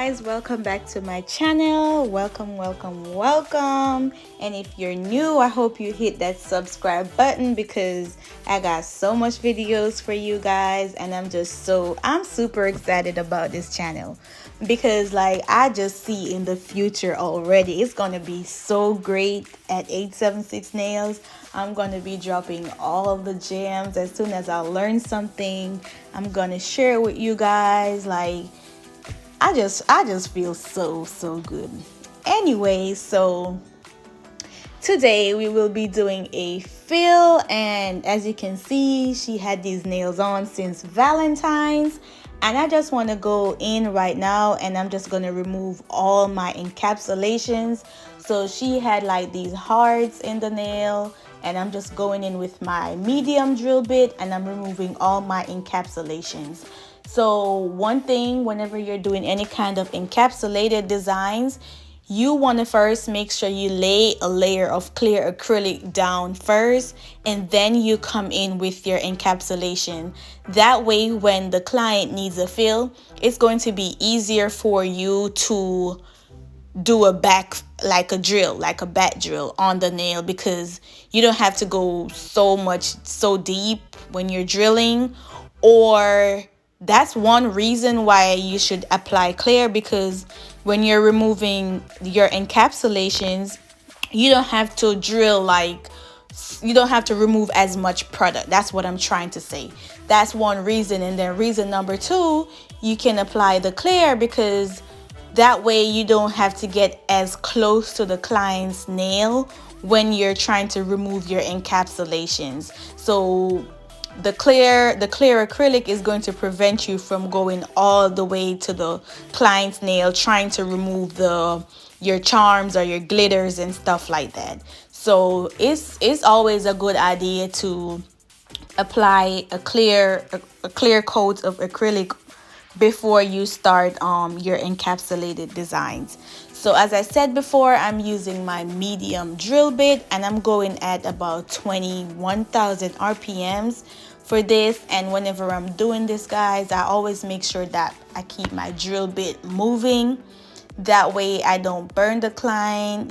guys, welcome back to my channel. Welcome. And if you're new, I hope you hit that subscribe button because I got so much videos for you guys, and I'm super excited about this channel because like I just see in the future already it's gonna be so great at 876 nails. I'm gonna be dropping all of the gems as soon as I learn something. I'm gonna share it with you guys. Like I just feel so good. Anyway, so today we will be doing a fill, and as you can see, she had these nails on since Valentine's, and I just want to go in right now and I'm just going to remove all my encapsulations. So she had like these hearts in the nail, and I'm just going in with my medium drill bit and I'm removing all my encapsulations. So one thing, whenever you're doing any kind of encapsulated designs, you want to first make sure you lay a layer of clear acrylic down first, and then you come in with your encapsulation. That way, when the client needs a fill, it's going to be easier for you to do a back, like a drill, like a back drill on the nail, because you don't have to go so deep when you're drilling. Or that's one reason why you should apply clear, because when you're removing your encapsulations, you don't have to drill, like you don't have to remove as much product. That's what I'm trying to say. That's one reason. And then reason number two, you can apply the clear because that way you don't have to get as close to the client's nail when you're trying to remove your encapsulations. So the clear acrylic is going to prevent you from going all the way to the client's nail trying to remove your charms or your glitters and stuff like that. So it's always a good idea to apply a clear coat of acrylic before you start your encapsulated designs. So as I said before, I'm using my medium drill bit and I'm going at about 21,000 RPMs for this. And whenever I'm doing this, guys, I always make sure that I keep my drill bit moving. That way I don't burn the client,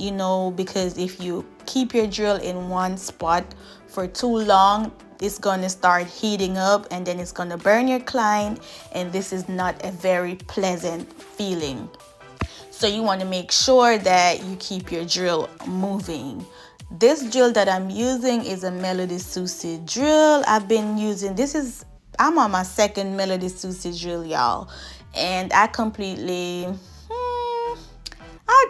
because if you keep your drill in one spot for too long, it's going to start heating up and then it's going to burn your client, and this is not a very pleasant feeling. So you want to make sure that you keep your drill moving. This drill that I'm using is a Melody Susie drill. I'm on my second Melody Susie drill, y'all, and I'd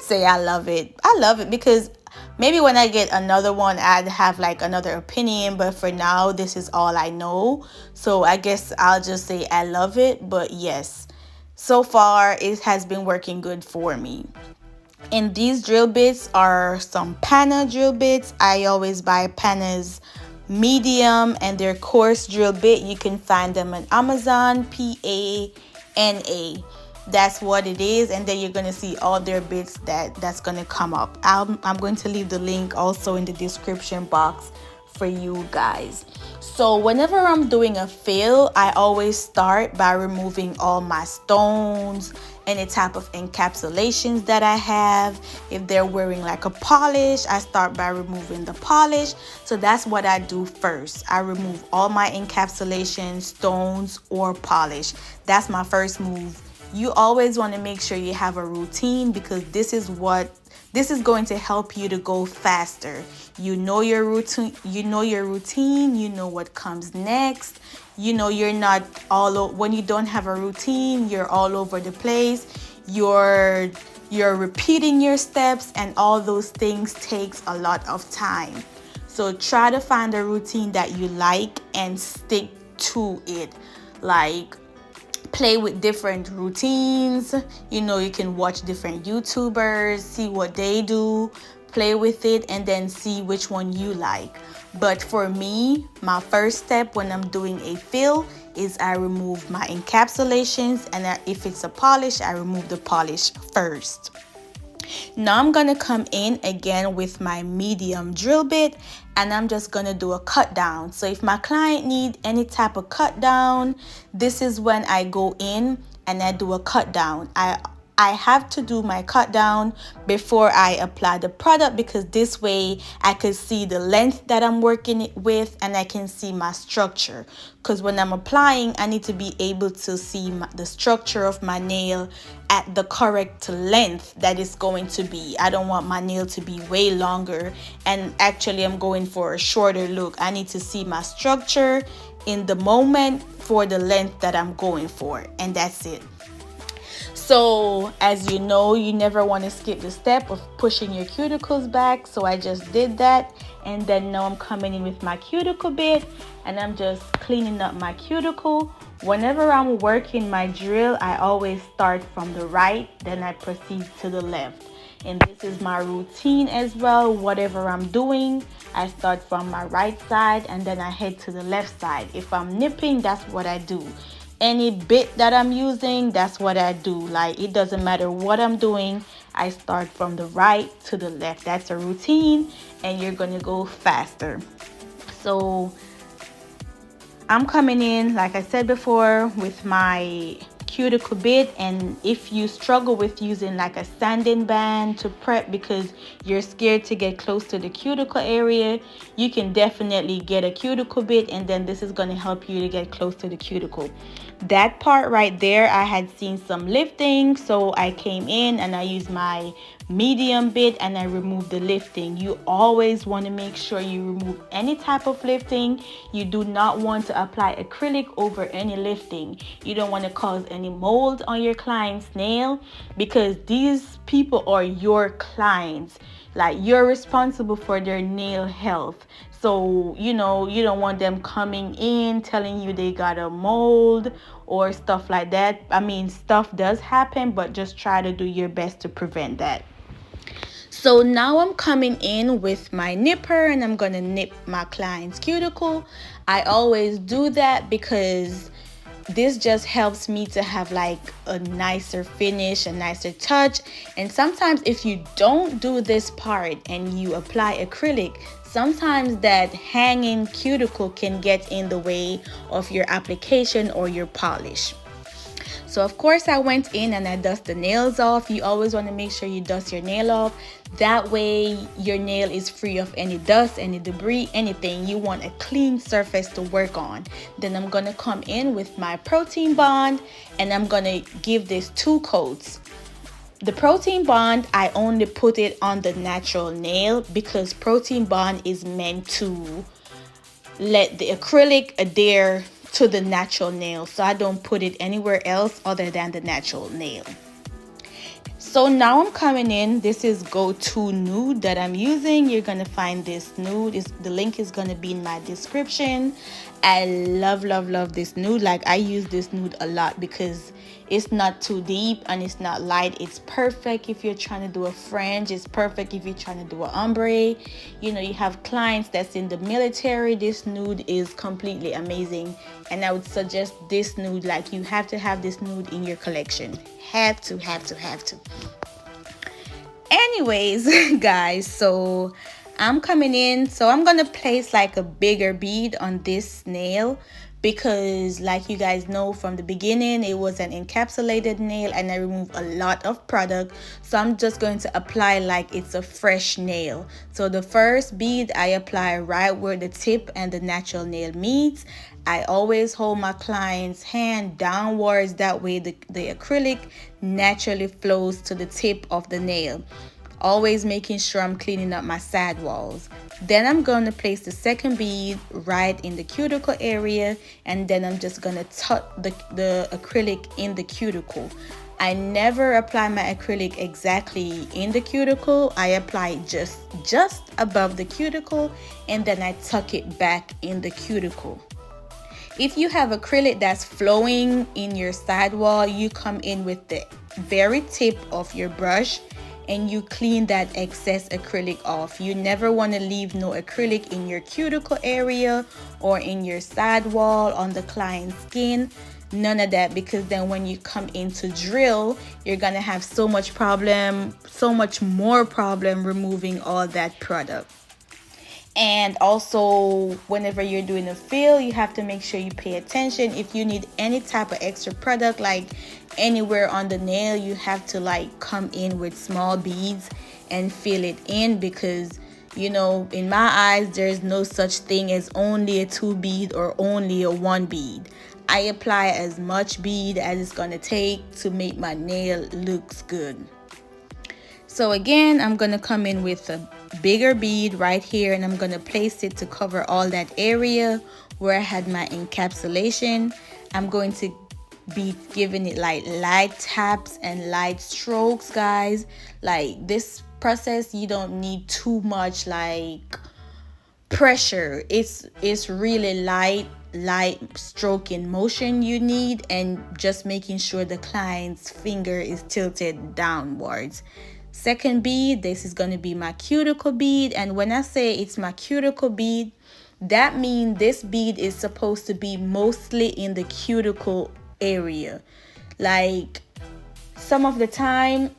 say I love it because maybe when I get another one, I'd have like another opinion. But for now, this is all I know. So I guess I'll just say I love it. But yes, so far it has been working good for me. And these drill bits are some Pana drill bits. I always buy Pana's medium and their coarse drill bit. You can find them on Amazon, Pana. That's what it is, and then you're going to see all their bits that's going to come up. I'm going to leave the link also in the description box for you guys. So whenever I'm doing a fill, I always start by removing all my stones, any type of encapsulations that I have. If they're wearing like a polish, I start by removing the polish. So that's what I do first. I remove all my encapsulations, stones, or polish. That's my first move. You always want to make sure you have a routine, because this is going to help you to go faster. You know your routine, you know what comes next. You're not when you don't have a routine, you're all over the place. You're repeating your steps, and all those things takes a lot of time. So try to find a routine that you like and stick to it. Like, play with different routines. You can watch different YouTubers, see what they do, play with it, and then see which one you like. But for me, my first step when I'm doing a fill is I remove my encapsulations, and if it's a polish, I remove the polish first. Now I'm gonna come in again with my medium drill bit, and I'm just gonna do a cut down. So if my client needs any type of cut down, this is when I go in and I do a cut down. I I have to do my cut down before I apply the product, because this way I could see the length that I'm working with and I can see my structure. Because when I'm applying, I need to be able to see the structure of my nail at the correct length that it's going to be. I don't want my nail to be way longer and actually I'm going for a shorter look. I need to see my structure in the moment for the length that I'm going for, and that's it. So as you know, you never want to skip the step of pushing your cuticles back. So I just did that, and then now I'm coming in with my cuticle bit and I'm just cleaning up my cuticle. Whenever I'm working my drill, I always start from the right, then I proceed to the left. And this is my routine as well. Whatever I'm doing, I start from my right side and then I head to the left side. If I'm nipping, that's what I do. Any bit that I'm using, that's what I do. Like, it doesn't matter what I'm doing, I start from the right to the left. That's a routine and you're gonna go faster. So I'm coming in, like I said before, with my cuticle bit. And if you struggle with using like a sanding band to prep because you're scared to get close to the cuticle area, you can definitely get a cuticle bit, and then this is going to help you to get close to the cuticle. That part right there, I had seen some lifting, so I came in and I used my medium bit and I removed the lifting. You always want to make sure you remove any type of lifting. You do not want to apply acrylic over any lifting. You don't want to cause any mold on your client's nail, because these people are your clients. Like, you're responsible for their nail health. So, you know, you don't want them coming in telling you they got a mold or stuff like that. I mean, stuff does happen, but just try to do your best to prevent that. So now I'm coming in with my nipper and I'm gonna nip my client's cuticle. I always do that because this just helps me to have like a nicer finish, a nicer touch. And sometimes if you don't do this part and you apply acrylic, sometimes that hanging cuticle can get in the way of your application or your polish. So of course I went in and I dust the nails off. You always want to make sure you dust your nail off. That way your nail is free of any dust, any debris, anything. You want a clean surface to work on. Then I'm going to come in with my protein bond and I'm going to give this 2 coats. The protein bond, I only put it on the natural nail because protein bond is meant to let the acrylic adhere to the natural nail. So I don't put it anywhere else other than the natural nail. So now I'm coming in. This is Go-To Nude that I'm using. You're going to find this nude. The link is going to be in my description. I love this nude. Like, I use this nude a lot because it's not too deep and it's not light. It's perfect if you're trying to do a fringe. It's perfect if you're trying to do an ombre. You know, you have clients that's in the military. This nude is completely amazing. And I would suggest this nude. Like, you have to have this nude in your collection. Have to. Anyways, guys, so I'm coming in. So I'm going to place like a bigger bead on this nail, because like you guys know from the beginning, it was an encapsulated nail and I removed a lot of product. So I'm just going to apply like it's a fresh nail. So the first bead I apply right where the tip and the natural nail meets. I always hold my client's hand downwards. That way the acrylic naturally flows to the tip of the nail. Always making sure I'm cleaning up my side walls. Then I'm going to place the second bead right in the cuticle area, and then I'm just going to tuck the acrylic in the cuticle. I never apply my acrylic exactly in the cuticle. I apply it just above the cuticle, and then I tuck it back in the cuticle. If you have acrylic that's flowing in your sidewall, you come in with the very tip of your brush and you clean that excess acrylic off. You never want to leave no acrylic in your cuticle area or in your sidewall on the client's skin. None of that, because then when you come in to drill, you're gonna have so much more problem removing all that product. And also, whenever you're doing a fill, you have to make sure you pay attention. If you need any type of extra product, like anywhere on the nail, you have to like come in with small beads and fill it in, because you know, in my eyes, there's no such thing as only a 2 bead or only a 1 bead. I apply as much bead as it's gonna take to make my nail looks good. So again, I'm gonna come in with a bigger bead right here, and I'm gonna place it to cover all that area where I had my encapsulation. I'm going to be giving it like light taps and light strokes, guys. Like this process, you don't need too much like pressure. It's really light stroking motion you need, and just making sure the client's finger is tilted downwards. Second bead, this is going to be my cuticle bead, and when I say it's my cuticle bead, that means this bead is supposed to be mostly in the cuticle area. Like some of the time,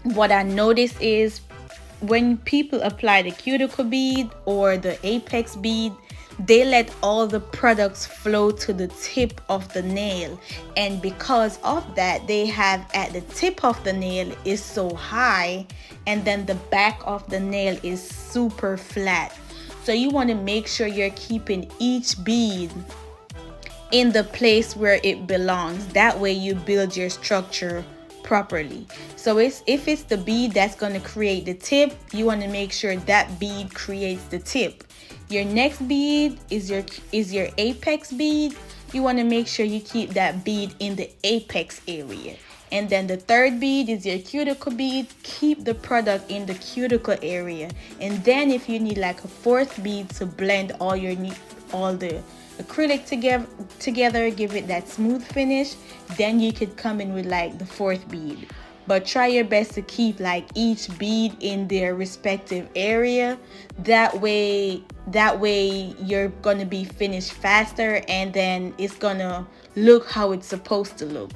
what I notice is when people apply the cuticle bead or the apex bead, they let all the products flow to the tip of the nail, and because of that, they have at the tip of the nail is so high, and then the back of the nail is super flat. So you want to make sure you're keeping each bead in the place where it belongs. That way you build your structure properly. So if it's the bead that's going to create the tip, you want to make sure that bead creates the tip. Your next bead is your apex bead. You want to make sure you keep that bead in the apex area. And then the third bead is your cuticle bead. Keep the product in the cuticle area. And then if you need like a fourth bead to blend all the acrylic together, give it that smooth finish, then you could come in with like the fourth bead. But try your best to keep like each bead in their respective area. That way you're gonna be finished faster, and then it's gonna look how it's supposed to look.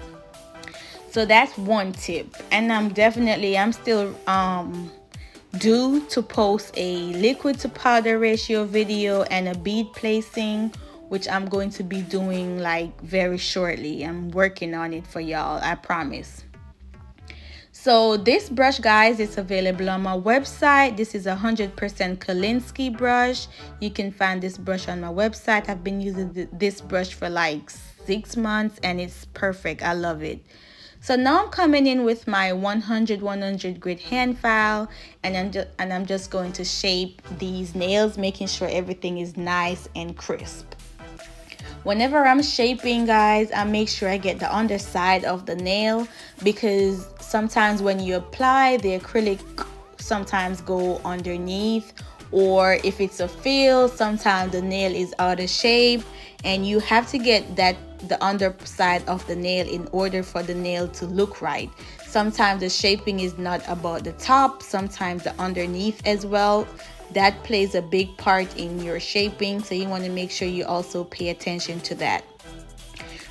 So that's one tip. And I'm still due to post a liquid to powder ratio video and a bead placing, which I'm going to be doing like very shortly. I'm working on it for y'all, I promise. So this brush, guys, is available on my website. This is 100% Kolinsky brush. You can find this brush on my website. I've been using this brush for like 6 months, and it's perfect. I love it. So now I'm coming in with my 100 grit hand file, and I'm just going to shape these nails, making sure everything is nice and crisp. Whenever I'm shaping, guys, I make sure I get the underside of the nail, because sometimes when you apply, the acrylic sometimes go underneath, or if it's a fill, sometimes the nail is out of shape, and you have to get the underside of the nail in order for the nail to look right. Sometimes the shaping is not about the top, sometimes the underneath as well. That plays a big part in your shaping, so you want to make sure you also pay attention to that.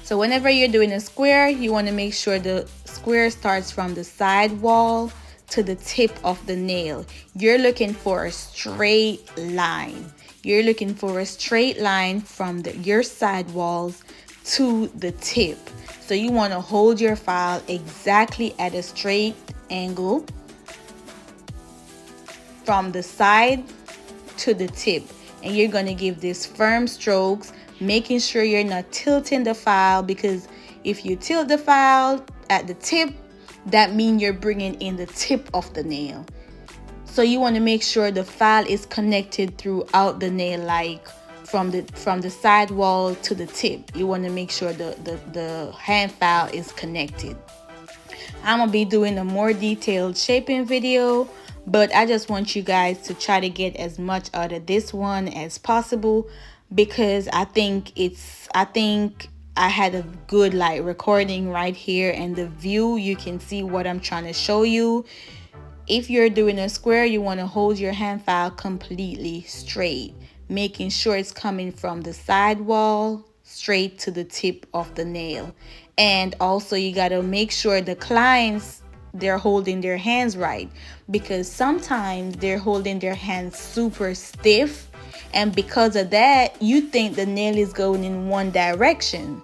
So whenever you're doing a square, you want to make sure the square starts from the side wall to the tip of the nail. You're looking for a straight line. You're looking for a straight line from your side walls to the tip. So you want to hold your file exactly at a straight angle from the side to the tip, and you're going to give this firm strokes, making sure you're not tilting the file, because if you tilt the file at the tip, that means you're bringing in the tip of the nail. So you want to make sure the file is connected throughout the nail, like from the side wall to the tip. You want to make sure the hand file is connected. I'm gonna be doing a more detailed shaping video, but I just want you guys to try to get as much out of this one as possible, because I think I had a good like recording right here, and the view, you can see what I'm trying to show you. If you're doing a square, you want to hold your hand file completely straight, making sure it's coming from the side wall straight to the tip of the nail. And also you got to make sure the clients, they're holding their hands right, because sometimes they're holding their hands super stiff, And because of that, you think the nail is going in one direction,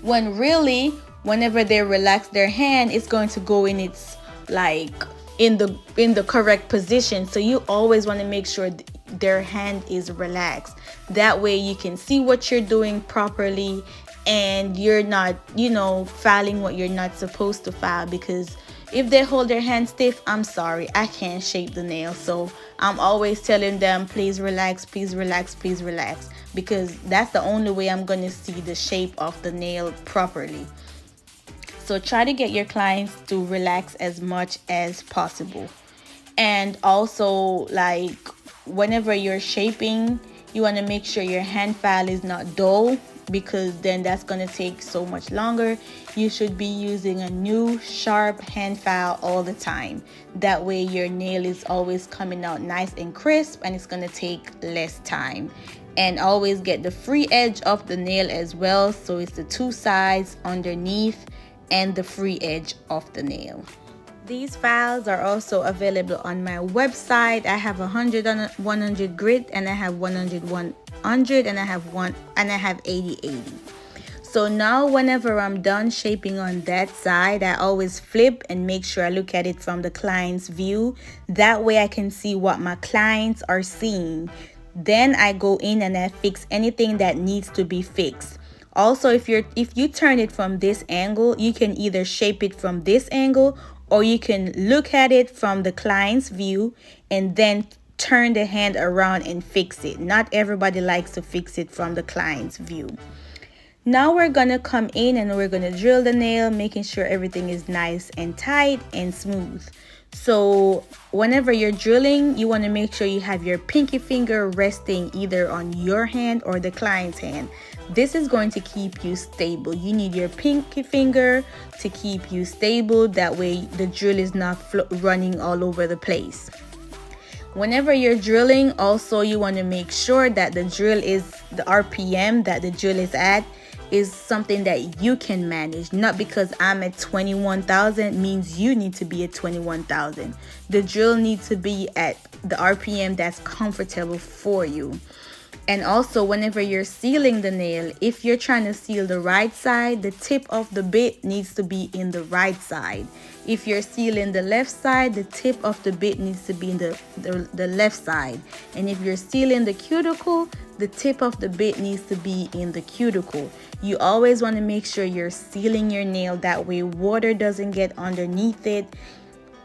when really whenever they relax their hand, it's going to go in its like in the correct position. So you always want to make sure their hand is relaxed. That way you can see what you're doing properly, and you're not, filing what you're not supposed to file. Because if they hold their hand stiff, I'm sorry, I can't shape the nail. So I'm always telling them, please relax, please relax, please relax, because that's the only way I'm going to see the shape of the nail properly. So try to get your clients to relax as much as possible. And also, like, whenever you're shaping, you want to make sure your hand file is not dull, because then that's going to take so much longer. You should be using a new sharp hand file all the time. That way your nail is always coming out nice and crisp, and it's going to take less time. And always get the free edge of the nail as well, so it's the two sides underneath and the free edge of the nail. These files are also available on my website. I have 100 on 100 grit, and I have 100 100, and I have 80. So now whenever I'm done shaping on that side, I always flip and make sure I look at it from the client's view. That way I can see what my clients are seeing. Then I go in and I fix anything that needs to be fixed. Also, if you turn it from this angle, you can either shape it from this angle, or you can look at it from the client's view and then turn the hand around and fix it. Not everybody likes to fix it from the client's view. Now we're gonna come in and we're gonna drill the nail, making sure everything is nice and tight and smooth. So whenever you're drilling, you want to make sure you have your pinky finger resting either on your hand or the client's hand. This is going to keep you stable. You need your pinky finger to keep you stable. That way the drill is not running all over the place. Whenever you're drilling, also you want to make sure that the RPM that the drill is at is something that you can manage. Not because I'm at 21,000 means you need to be at 21,000. The drill needs to be at the RPM that's comfortable for you. And also, whenever you're sealing the nail, if you're trying to seal the right side, the tip of the bit needs to be in the right side. If you're sealing the left side, the tip of the bit needs to be in the left side. And if you're sealing the cuticle, the tip of the bit needs to be in the cuticle. You always want to make sure you're sealing your nail. That way water doesn't get underneath it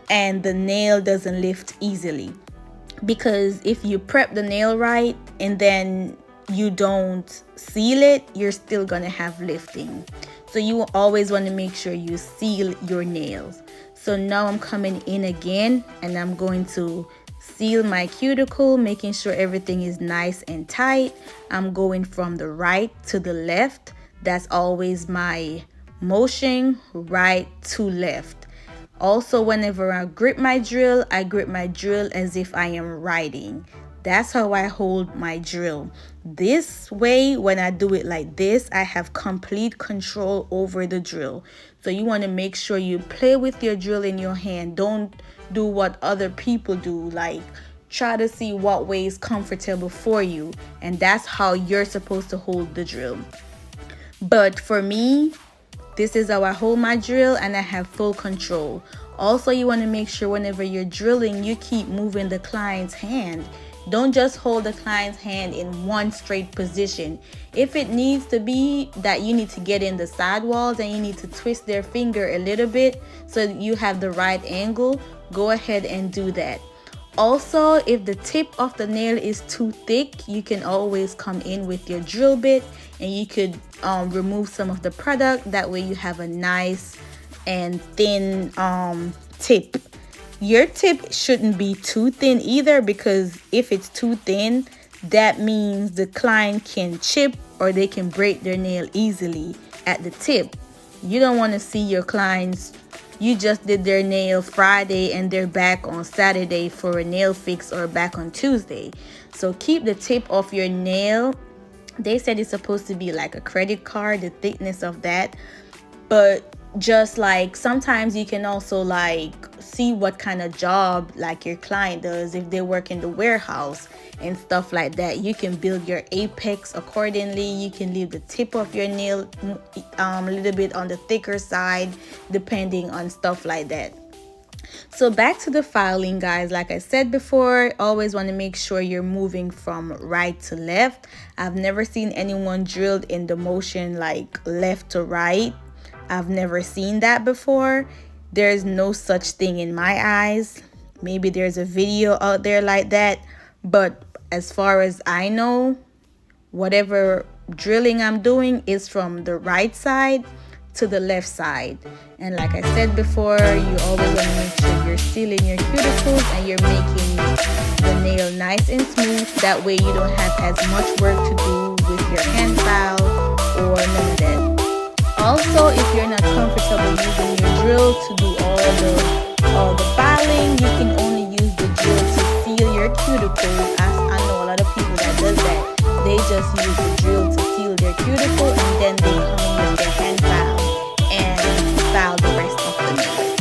and the nail doesn't lift easily. Because if you prep the nail right and then you don't seal it, you're still gonna have lifting. So you always want to make sure you seal your nails. So now I'm coming in again and I'm going to seal my cuticle, making sure everything is nice and tight. I'm going from the right to the left. That's always my motion, right to left. Also, whenever I grip my drill as if I am writing. That's how I hold my drill. This way, when I do it like this, I have complete control over the drill. So you want to make sure you play with your drill in your hand. Don't do what other people do. Like, try to see what way is comfortable for you. And that's how you're supposed to hold the drill. But for me, this is how I hold my drill and I have full control. Also, you want to make sure whenever you're drilling, you keep moving the client's hand. Don't just hold the client's hand in one straight position. If it needs to be that you need to get in the side walls and you need to twist their finger a little bit so you have the right angle, go ahead and do that. Also, if the tip of the nail is too thick, you can always come in with your drill bit and you could remove some of the product. That way you have a nice and thin tip. Your tip shouldn't be too thin either, because if it's too thin, that means the client can chip or they can break their nail easily at the tip. You don't want to see your clients, you just did their nail Friday and they're back on Saturday for a nail fix, or back on Tuesday. So keep the tip of your nail. They said it's supposed to be like a credit card, the thickness of that. But just like sometimes you can also like see what kind of job like your client does. If they work in the warehouse and stuff like that, you can build your apex accordingly. You can leave the tip of your nail a little bit on the thicker side depending on stuff like that. So back to the filing, guys. Like I said before, always want to make sure you're moving from right to left. I've never seen anyone drilled in the motion like left to right. I've never seen that before. There's no such thing in my eyes. Maybe there's a video out there like that, but as far as I know, whatever drilling I'm doing is from the right side to the left side. And like I said before, you always want to make sure you're sealing your cuticles and you're making the nail nice and smooth. That way you don't have as much work to do with your hand file or none of that. Also, if you're not comfortable using your drill to do all the filing, you can only use the drill to seal your cuticles. I know a lot of people that does that. They just use the drill to seal their cuticle and then they come with their hand file and file the rest of the nail.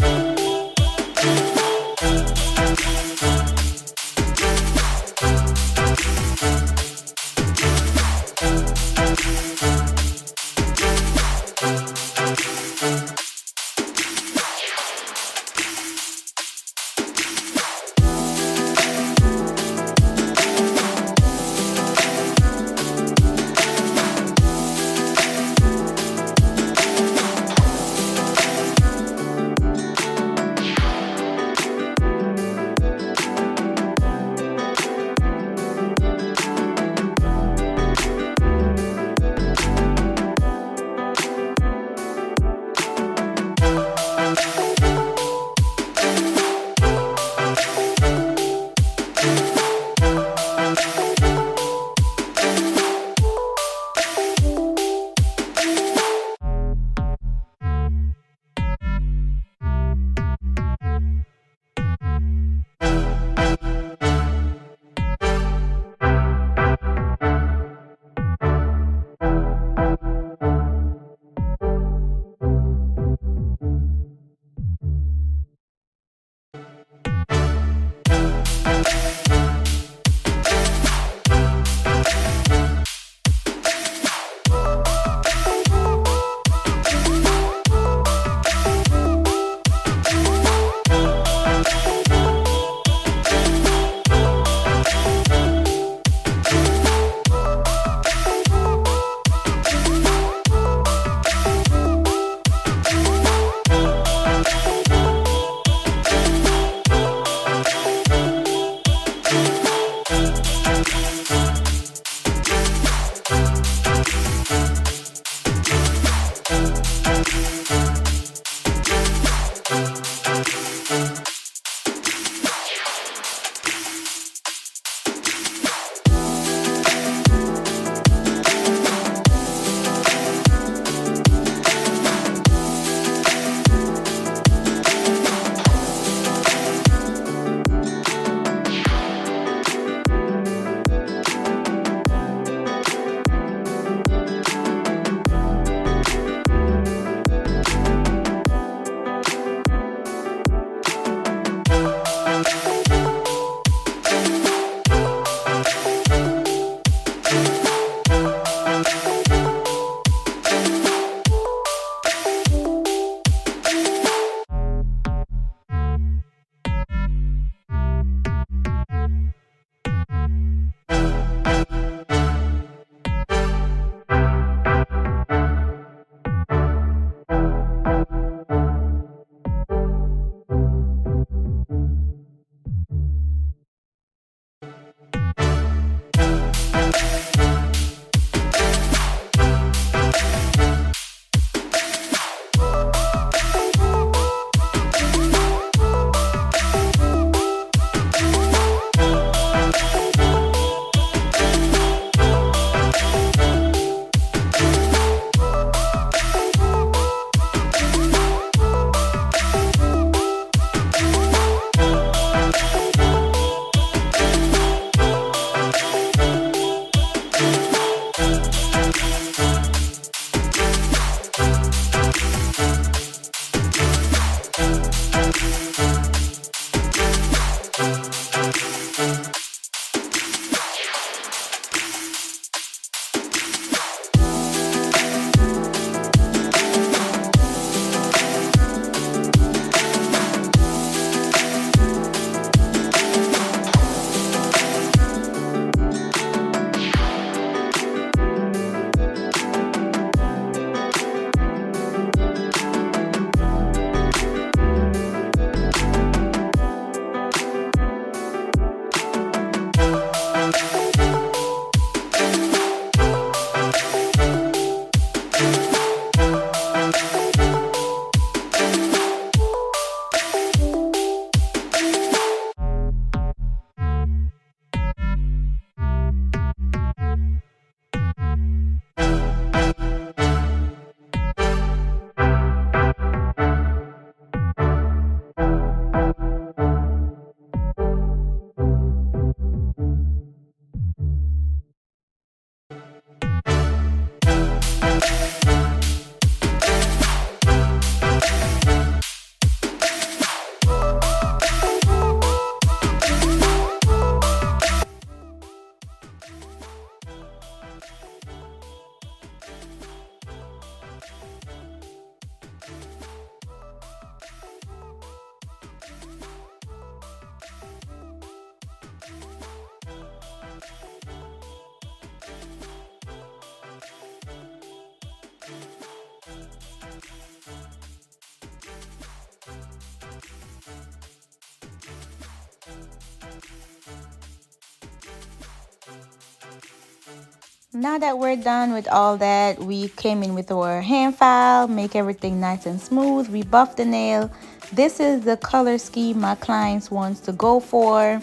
Now that we're done with all that, we came in with our hand file, make everything nice and smooth. We buff the nail. This is the color scheme my clients wants to go for.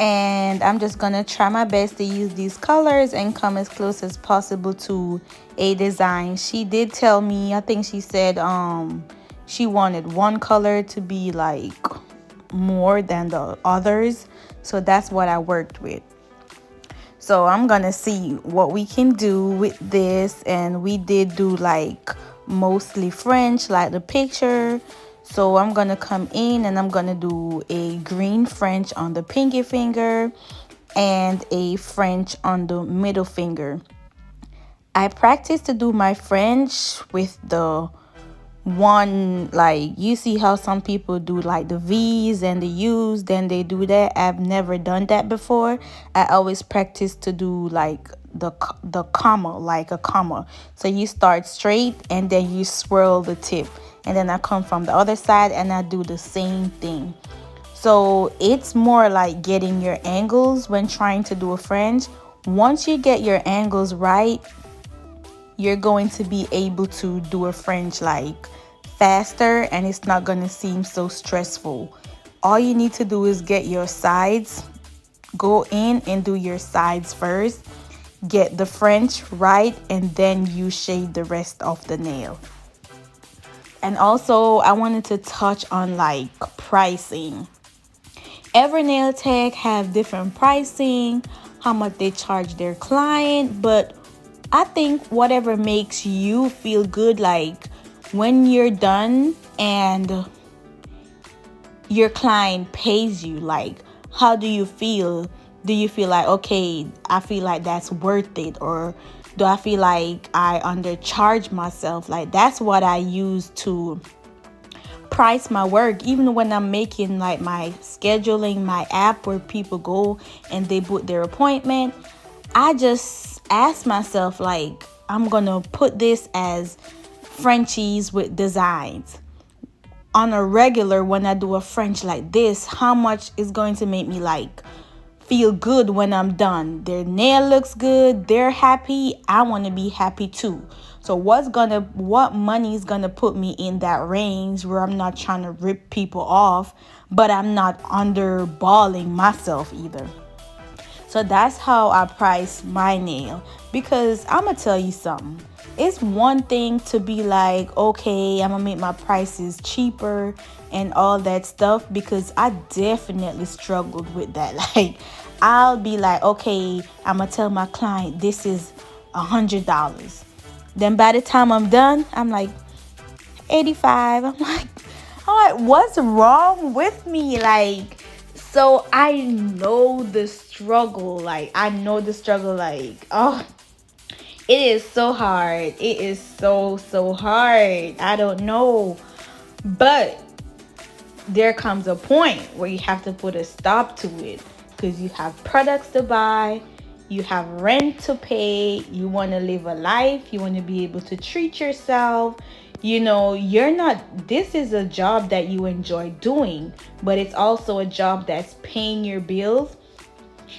And I'm just gonna try my best to use these colors and come as close as possible to a design. She did tell me, I think she said she wanted one color to be like more than the others, so that's what I worked with. So I'm gonna see what we can do with this. And we did do like mostly French like the picture. So I'm gonna come in and I'm gonna do a green French on the pinky finger and a French on the middle finger. I practice to do my French with the one, like you see how some people do like the V's and the U's, then they do that. I've never done that before. I always practice to do like the comma, like a comma. So you start straight and then you swirl the tip, and then I come from the other side and I do the same thing. So it's more like getting your angles when trying to do a French. Once you get your angles right, you're going to be able to do a French like faster, and it's not going to seem so stressful. All you need to do is get your sides, go in and do your sides first, get the French right, and then you shade the rest of the nail. And also I wanted to touch on like pricing. Every nail tech have different pricing, how much they charge their client, but I think whatever makes you feel good, like when you're done and your client pays you, like how do you feel? Do you feel like, okay, I feel like that's worth it? Or do I feel like I undercharge myself? Like that's what I use to price my work. Even when I'm making like my scheduling, my app where people go and they book their appointment, I just ask myself, like, I'm gonna put this as Frenchies with designs. On a regular, when I do a French like this, how much is going to make me like feel good when I'm done? Their nail looks good, they're happy, I want to be happy too. So what money is gonna put me in that range where I'm not trying to rip people off, but I'm not underballing myself either. So that's how I price my nail. Because I'm gonna tell you something, it's one thing to be like, okay, I'm gonna make my prices cheaper and all that stuff, because I definitely struggled with that. Like I'll be like, okay, I'm gonna tell my client this is $100. Then by the time I'm done, I'm like 85. I'm like, what's wrong with me? Like, so I know the struggle. Like, oh, it is so hard. It is so hard. I don't know. But there comes a point where you have to put a stop to it, because you have products to buy, you have rent to pay, you want to live a life, you want to be able to treat yourself. You know, this is a job that you enjoy doing, but it's also a job that's paying your bills.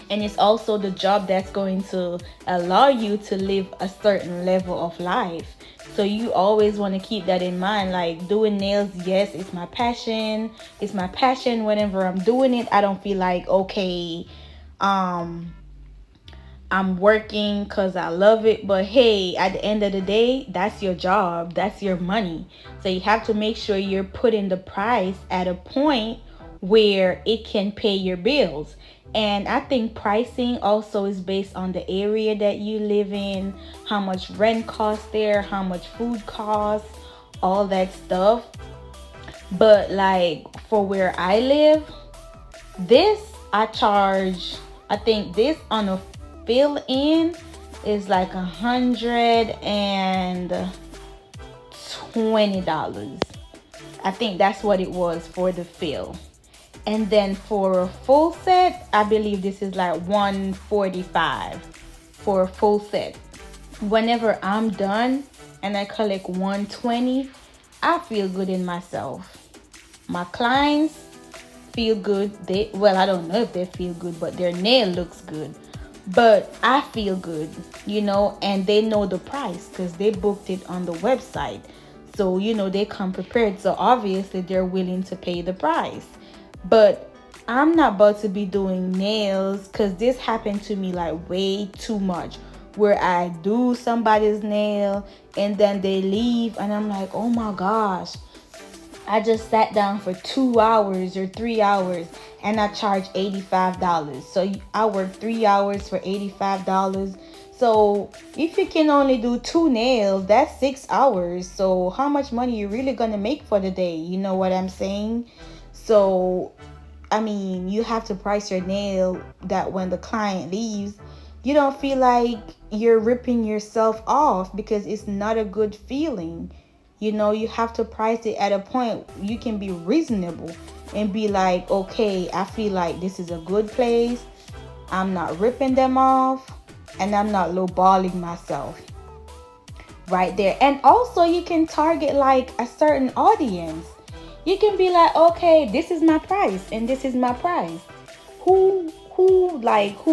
And it's also the job that's going to allow you to live a certain level of life. So you always want to keep that in mind. Like doing nails, yes, it's my passion. It's my passion. Whenever I'm doing it, I don't feel like, okay, I'm working because I love it. But hey, at the end of the day, that's your job. That's your money. So you have to make sure you're putting the price at a point where it can pay your bills. And I think pricing also is based on the area that you live in, how much rent costs there, how much food costs, all that stuff. But like for where I live, this I charge, I think this on a fill-in is like $120. I think that's what it was for the fill. And then for a full set, I believe this is like $145 for a full set. Whenever I'm done and I collect $120, I feel good in myself. My clients feel good. I don't know if they feel good, but their nail looks good. but I feel good, and they know the price because they booked it on the website. So, they come prepared. So obviously they're willing to pay the price. But I'm not about to be doing nails because this happened to me like way too much. Where I do somebody's nail and then they leave and I'm like, oh my gosh, I just sat down for 2 hours or 3 hours and I charge $85. So I work 3 hours for $85. So if you can only do two nails, that's 6 hours. So how much money you really gonna make for the day? You know what I'm saying? So I mean, you have to price your nail that when the client leaves, you don't feel like you're ripping yourself off because it's not a good feeling. You have to price it at a point you can be reasonable and be like, okay, I feel like this is a good place. I'm not ripping them off and I'm not lowballing myself right there. And also, you can target like a certain audience. You can be like, okay, this is my price and this is my price. Who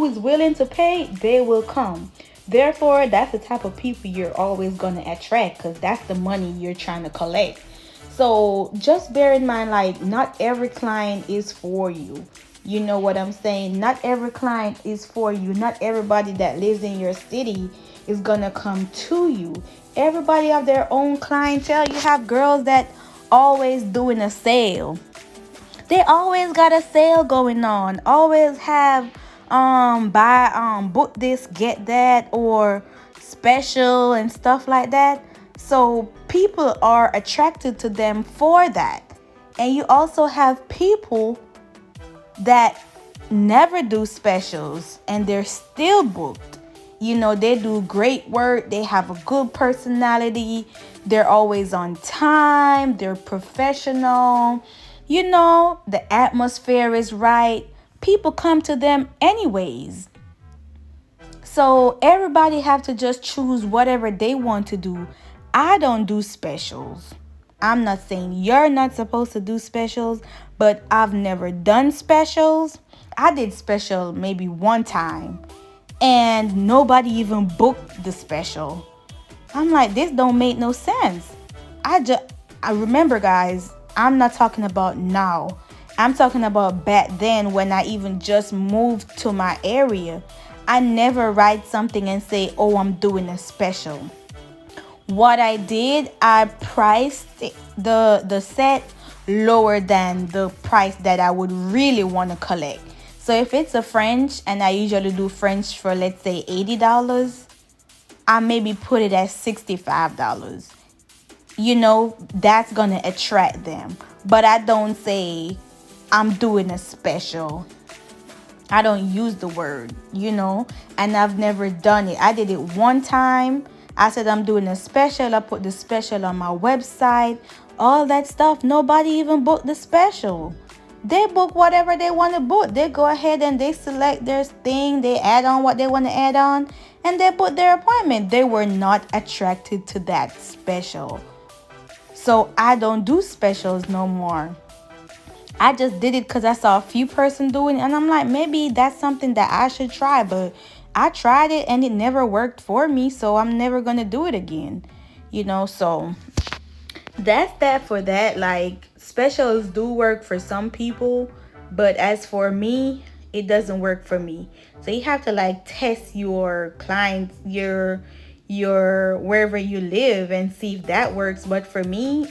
is willing to pay, they will come. Therefore, that's the type of people you're always going to attract because that's the money you're trying to collect. So just bear in mind, like, not every client is for you. You know what I'm saying? Not every client is for you. Not everybody that lives in your city is going to come to you. Everybody have their own clientele. You have girls that always doing a sale. They always got a sale going on. Always have buy book this, get that, or special and stuff like that. So people are attracted to them for that. And you also have people that never do specials and they're still booked. They do great work. They have a good personality. They're always on time. They're professional. The atmosphere is right. People come to them anyways. So everybody have to just choose whatever they want to do. I don't do specials. I'm not saying you're not supposed to do specials, but I've never done specials. I did special maybe one time and nobody even booked the special. I'm like, this don't make no sense. I remember, guys, I'm not talking about now. I'm talking about back then when I even just moved to my area. I never write something and say, oh, I'm doing a special. What I did, I priced the set lower than the price that I would really want to collect. So if it's a French and I usually do French for, let's say, $80, I maybe put it at $65. That's going to attract them. But I don't say I'm doing a special. I don't use the word, and I've never done it. I did it one time. I said I'm doing a special. I put the special on my website, all that stuff. Nobody even booked the special. They book whatever they want to book. They go ahead and they select their thing. They add on what they want to add on and they book their appointment. They were not attracted to that special. So I don't do specials no more. I just did it because I saw a few person doing it and I'm like, maybe that's something that I should try. But I tried it and it never worked for me. So I'm never going to do it again. So that's that for that. Like, specials do work for some people. But as for me, it doesn't work for me. So you have to like test your clients, your wherever you live and see if that works. But for me,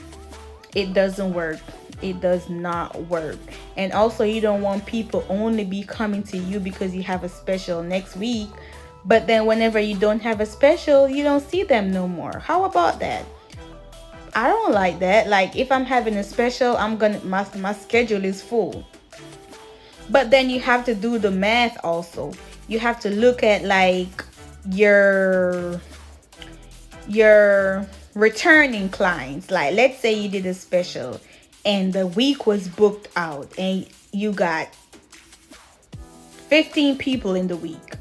it doesn't work. It does not work. And also, you don't want people only be coming to you because you have a special next week, but then whenever you don't have a special, you don't see them no more. How about that? I don't like that. Like, if I'm having a special, my schedule is full. But then you have to do the math also. You have to look at like your returning clients. Like, let's say you did a special and the week was booked out and you got 15 people in the week.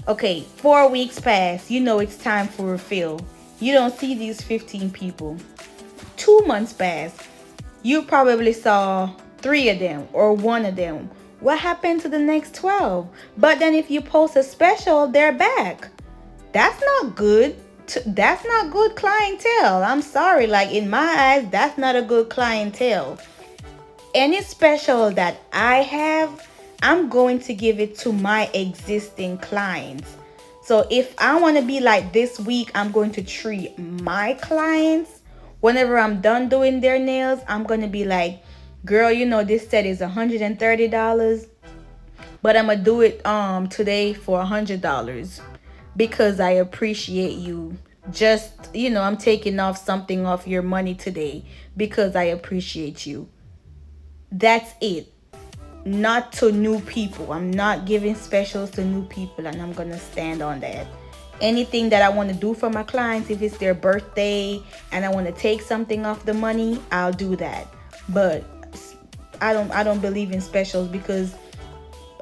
Okay, 4 weeks pass. It's time for refill. You don't see these 15 people. 2 months pass. You probably saw 3 of them or 1 of them. What happened to the next 12? But then if you post a special, they're back. That's not good. That's not good clientele. I'm sorry. Like, in my eyes, that's not a good clientele. Any special that I have, I'm going to give it to my existing clients. So if I want to be like, this week I'm going to treat my clients, whenever I'm done doing their nails, I'm going to be like, girl, you know this set is $130, but I'm gonna do it today for $100 because I appreciate you. Just, I'm taking off something off your money today because I appreciate you. That's it. Not to new people. I'm not giving specials to new people, and I'm gonna stand on that. Anything that I want to do for my clients, if it's their birthday and I want to take something off the money, I'll do that. But I don't believe in specials, because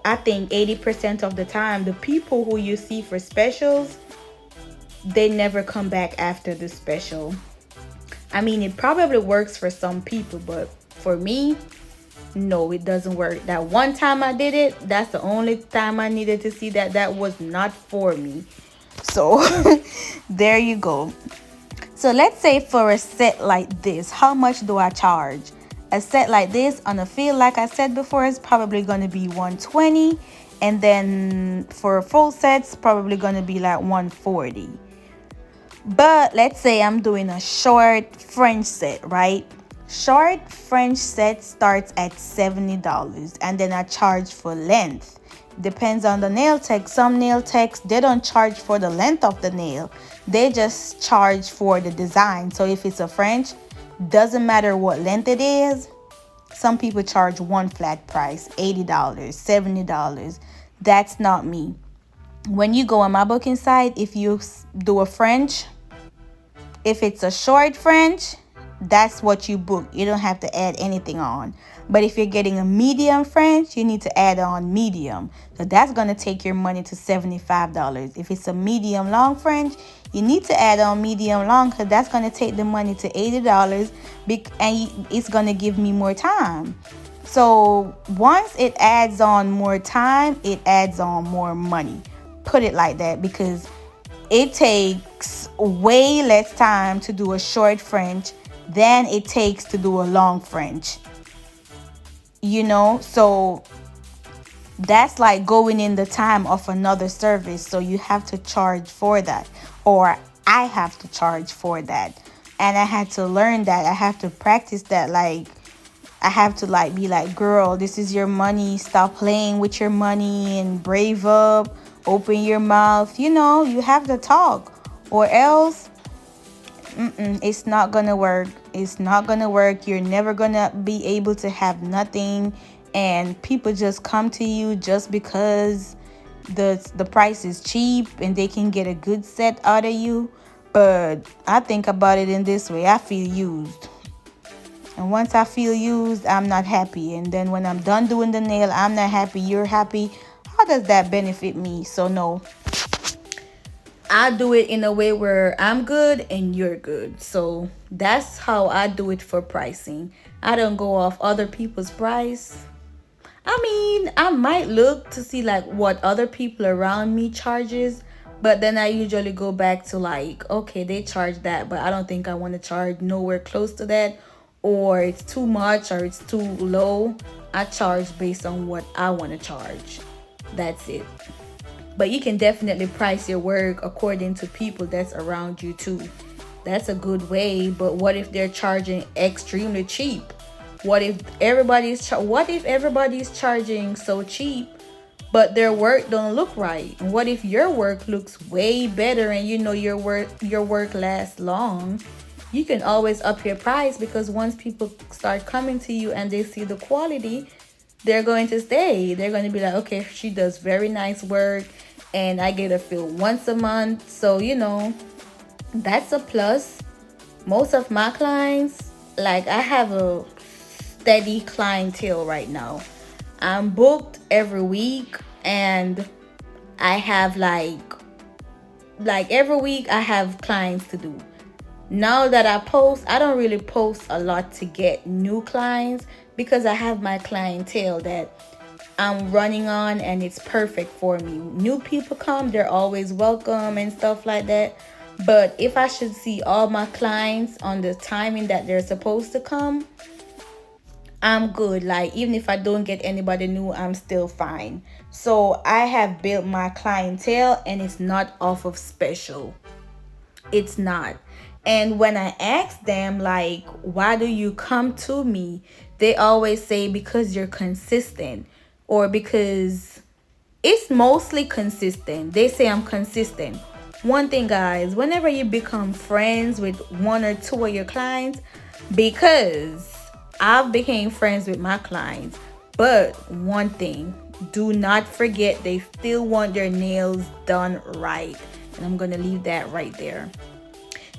I think 80% of the time the people who you see for specials, they never come back after the special. I mean, it probably works for some people, but for me, no, it doesn't work. That one time I did it, that's the only time I needed to see that that was not for me. So there you go. So let's say for a set like this, how much do I charge? A set like this on a field, like I said before, is probably going to be $120, and then for full sets, probably going to be like $140. But let's say I'm doing a short French set, right? Short French set starts at $70, and then I charge for length. Depends on the nail tech. Some nail techs, they don't charge for the length of the nail. They just charge for the design. So if it's a French, doesn't matter what length it is. Some people charge one flat price, $80, $70. That's not me. When you go on my booking site, if you do a French, if it's a short French, that's what you book. You don't have to add anything on. But if you're getting a medium French, you need to add on medium. So that's going to take your money to $75. If it's a medium long French, you need to add on medium long, because that's going to take the money to $80, and it's going to give me more time. So once it adds on more time, it adds on more money. Put it like that, because it takes way less time to do a short French than it takes to do a long French. So that's like going in the time of another service. So you have to charge for that, or I have to charge for that. And I had to learn that. I have to practice that. Like, I have to be like, girl, this is your money. Stop playing with your money and brave up. Open your mouth. You have to talk, or else it's not gonna work. It's not gonna work. You're never gonna be able to have nothing, and people just come to you just because the price is cheap and they can get a good set out of you. But I think about it in this way: I feel used, and once I feel used, I'm not happy. And then when I'm done doing the nail, I'm not happy. You're happy. How does that benefit me? So no, I do it in a way where I'm good and you're good. So that's how I do it for pricing. I don't go off other people's price. I mean, I might look to see like what other people around me charges, but then I usually go back to like, okay, they charge that, but I don't think I want to charge nowhere close to that, or it's too much or it's too low. I charge based on what I want to charge. That's it. But you can definitely price your work according to people that's around you too. That's a good way. But what if they're charging extremely cheap? What if everybody's charging so cheap, but their work don't look right? And what if your work looks way better, and your work lasts long? You can always up your price, because once people start coming to you and they see the quality, they're going to stay. They're going to be like, okay, she does very nice work, and I get a fill once a month. So, that's a plus. Most of my clients, like, I have a steady clientele right now. I'm booked every week, and I have like every week I have clients to do. Now that I post, I don't really post a lot to get new clients, because I have my clientele that I'm running on, and it's perfect for me. New people come, they're always welcome and stuff like that. But if I should see all my clients on the timing that they're supposed to come, I'm good. Like, even if I don't get anybody new, I'm still fine. So I have built my clientele, and it's not off of special. It's not. And when I ask them, like, why do you come to me? They always say, because you're consistent, or because it's mostly consistent. They say I'm consistent. One thing, guys, whenever you become friends with one or two of your clients, because I've became friends with my clients, but one thing, do not forget they still want their nails done right. And I'm gonna leave that right there.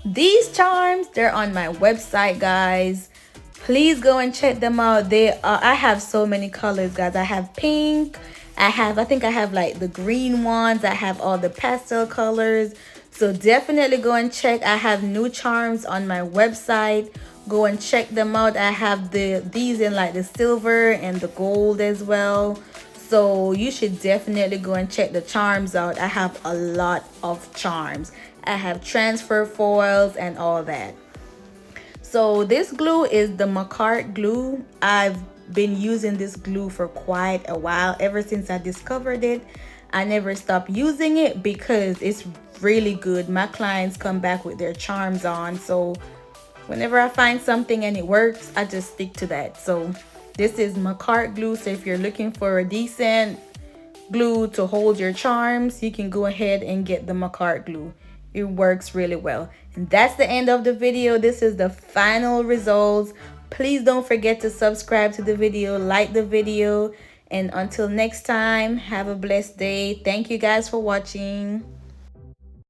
These charms, they're on my website, guys. Please go and check them out. I have so many colors, guys. I have pink. I think I have like the green ones. I have all the pastel colors. So definitely go and check. I have new charms on my website. Go and check them out. I have these in like the silver and the gold as well. So you should definitely go and check the charms out. I have a lot of charms. I have transfer foils and all that. So this glue is the Macart glue. I've been using this glue for quite a while. Ever since I discovered it, I never stopped using it because it's really good. My clients come back with their charms on. So whenever I find something and it works, I just stick to that. So this is Macart glue. So if you're looking for a decent glue to hold your charms, you can go ahead and get the Macart glue. It works really well. And that's the end of the video. This is the final results. Please don't forget to subscribe to the video, like the video, and until next time, have a blessed day. Thank you guys for watching.